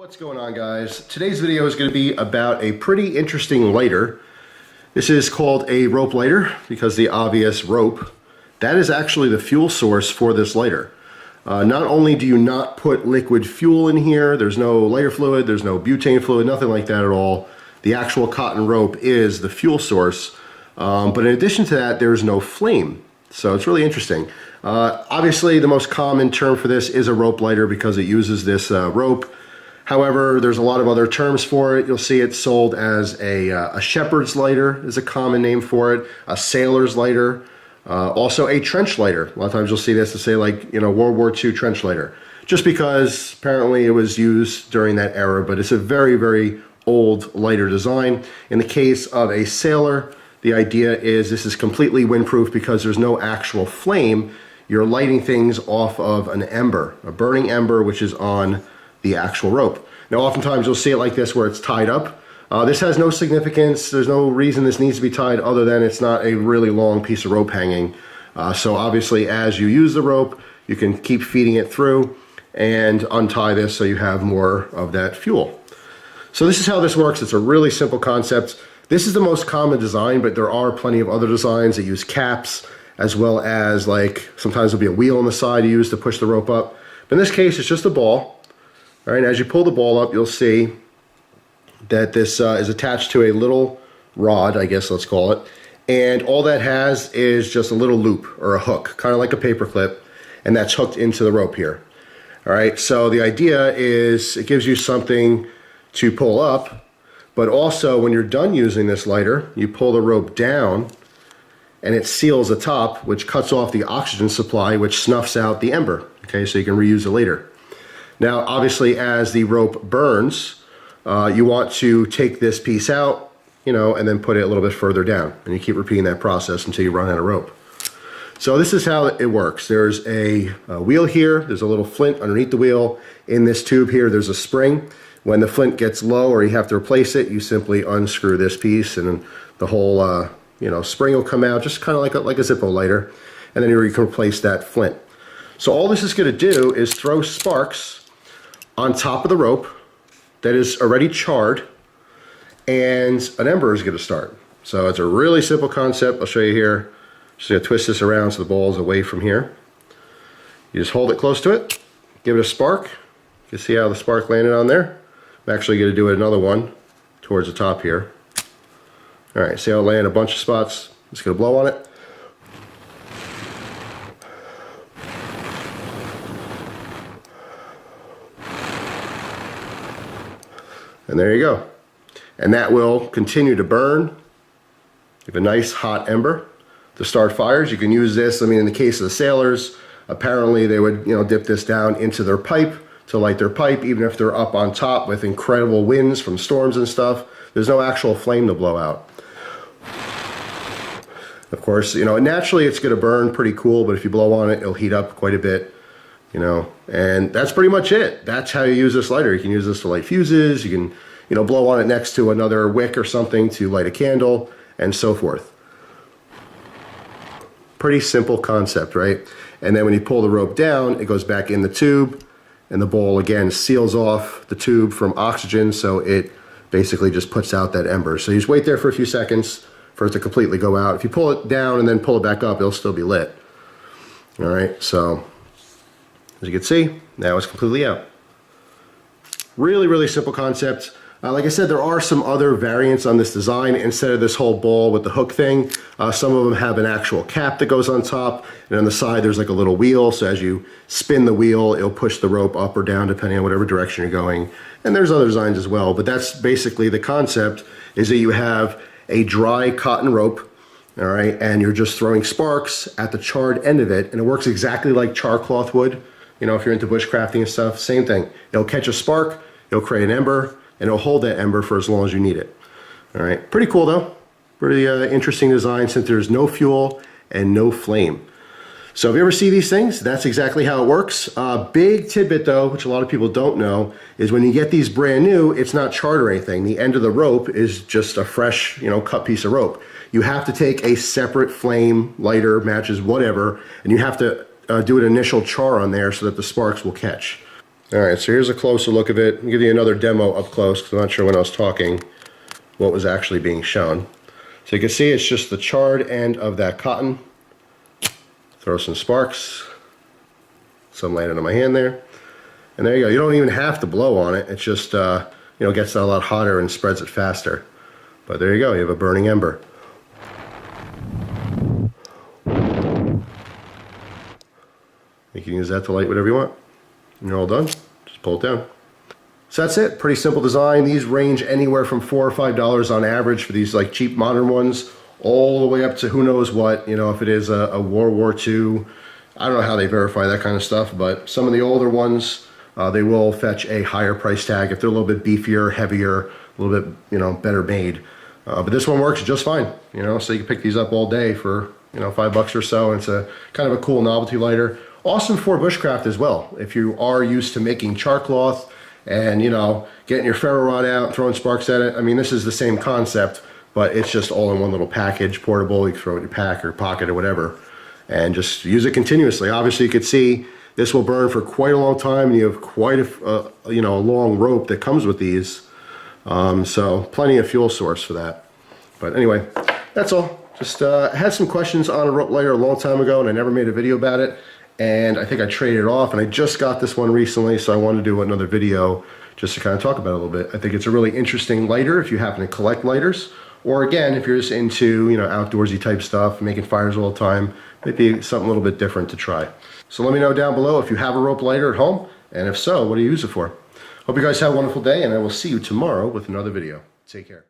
What's going on, guys? Today's video is going to be about a pretty interesting lighter. This is called a rope lighter because the obvious rope, that is actually the fuel source for this lighter. Not only do you not put liquid fuel in here, there's no lighter fluid, there's no butane fluid, nothing like that at all. The actual cotton rope is the fuel source, but in addition to that, there's no flame. So it's really interesting. Obviously, the most common term for this is a rope lighter because it uses this rope. However, there's a lot of other terms for it. You'll see it sold as a shepherd's lighter is a common name for it, a sailor's lighter, also a trench lighter. A lot of times you'll see this to say like, World War II trench lighter, just because apparently it was used during that era, but it's a very, very old lighter design. In the case of a sailor, the idea is this is completely windproof because there's no actual flame. You're lighting things off of an ember, a burning ember, which is on the actual rope. Now, oftentimes you'll see it like this where it's tied up. This has no significance. There's no reason this needs to be tied other than it's not a really long piece of rope hanging. So obviously, as you use the rope, you can keep feeding it through and untie this so you have more of that fuel. So this is how this works. It's a really simple concept. This is the most common design, but there are plenty of other designs that use caps, as well as like sometimes there'll be a wheel on the side you use to push the rope up. But in this case, it's just a ball. All right, as you pull the ball up, you'll see that this is attached to a little rod, I guess let's call it. And all that has is just a little loop or a hook, kind of like a paper clip, and that's hooked into the rope here. All right, so the idea is it gives you something to pull up, but also when you're done using this lighter, you pull the rope down and it seals the top, which cuts off the oxygen supply, which snuffs out the ember, okay, so you can reuse it later. Now, obviously, as the rope burns, you want to take this piece out, and then put it a little bit further down. And you keep repeating that process until you run out of rope. So this is how it works. There's a wheel here. There's a little flint underneath the wheel. In this tube here, there's a spring. When the flint gets low or you have to replace it, you simply unscrew this piece and the whole, spring will come out, just kind of like a Zippo lighter. And then you can replace that flint. So all this is going to do is throw sparks on top of the rope that is already charred, and an ember is going to start. So it's a really simple concept. I'll show you here. Just going to twist this around so the ball is away from here. You just hold it close to it, give it a spark. You can see how the spark landed on there. I'm actually going to do another one towards the top here. All right, see how it landed a bunch of spots? I'm just going to blow on it. And there you go. And that will continue to burn. You have a nice hot ember to start fires. You can use this, in the case of the sailors, apparently they would, dip this down into their pipe to light their pipe, even if they're up on top with incredible winds from storms and stuff. There's no actual flame to blow out. Of course, naturally it's going to burn pretty cool, but if you blow on it, it'll heat up quite a bit. And that's pretty much it. That's how you use this lighter. You can use this to light fuses. You can, blow on it next to another wick or something to light a candle, and so forth. Pretty simple concept, right? And then when you pull the rope down, it goes back in the tube, and the ball again seals off the tube from oxygen, so it basically just puts out that ember. So you just wait there for a few seconds for it to completely go out. If you pull it down and then pull it back up, it'll still be lit. All right, so as you can see, now it's completely out. Really, really simple concept. Like I said, there are some other variants on this design. Instead of this whole ball with the hook thing, some of them have an actual cap that goes on top, and on the side there's like a little wheel, so as you spin the wheel, it'll push the rope up or down depending on whatever direction you're going. And there's other designs as well, but that's basically the concept, is that you have a dry cotton rope, all right, and you're just throwing sparks at the charred end of it, and it works exactly like char cloth would. If you're into bushcrafting and stuff, same thing. It'll catch a spark, it'll create an ember, and it'll hold that ember for as long as you need it. All right, pretty cool though. Pretty interesting design since there's no fuel and no flame. So if you ever see these things, that's exactly how it works. Big tidbit though, which a lot of people don't know, is when you get these brand new, it's not charred or anything. The end of the rope is just a fresh, cut piece of rope. You have to take a separate flame, lighter, matches, whatever, and you have to do an initial char on there so that the sparks will catch. Alright, so here's a closer look of it. I'll give you another demo up close because I'm not sure when I was talking what was actually being shown. So you can see it's just the charred end of that cotton. Throw some sparks. Some landed on my hand there. And there you go. You don't even have to blow on it. It just gets a lot hotter and spreads it faster. But there you go. You have a burning ember. You can use that to light whatever you want. And you're all done. Just pull it down. So that's it. Pretty simple design. These range anywhere from $4 or $5 on average for these like cheap modern ones, all the way up to who knows what. You know, if it is a World War II, I don't know how they verify that kind of stuff, but some of the older ones, they will fetch a higher price tag if they're a little bit beefier, heavier, a little bit, better made. But this one works just fine. So you can pick these up all day for $5 or so. And it's a kind of a cool novelty lighter. Awesome for bushcraft as well. If you are used to making char cloth and, getting your ferro rod out and throwing sparks at it. I mean, this is the same concept, but it's just all in one little package, portable. You can throw it in your pack or pocket or whatever, and just use it continuously. Obviously, you could see this will burn for quite a long time, and you have quite a long rope that comes with these. So plenty of fuel source for that. But anyway, that's all. Just had some questions on a rope lighter a long time ago, and I never made a video about it. And I think I traded it off, and I just got this one recently, so I wanted to do another video just to kind of talk about it a little bit. I think it's a really interesting lighter if you happen to collect lighters, or again, if you're just into outdoorsy type stuff, making fires all the time, maybe something a little bit different to try. So let me know down below if you have a rope lighter at home, and if so, what do you use it for? Hope you guys have a wonderful day, and I will see you tomorrow with another video. Take care.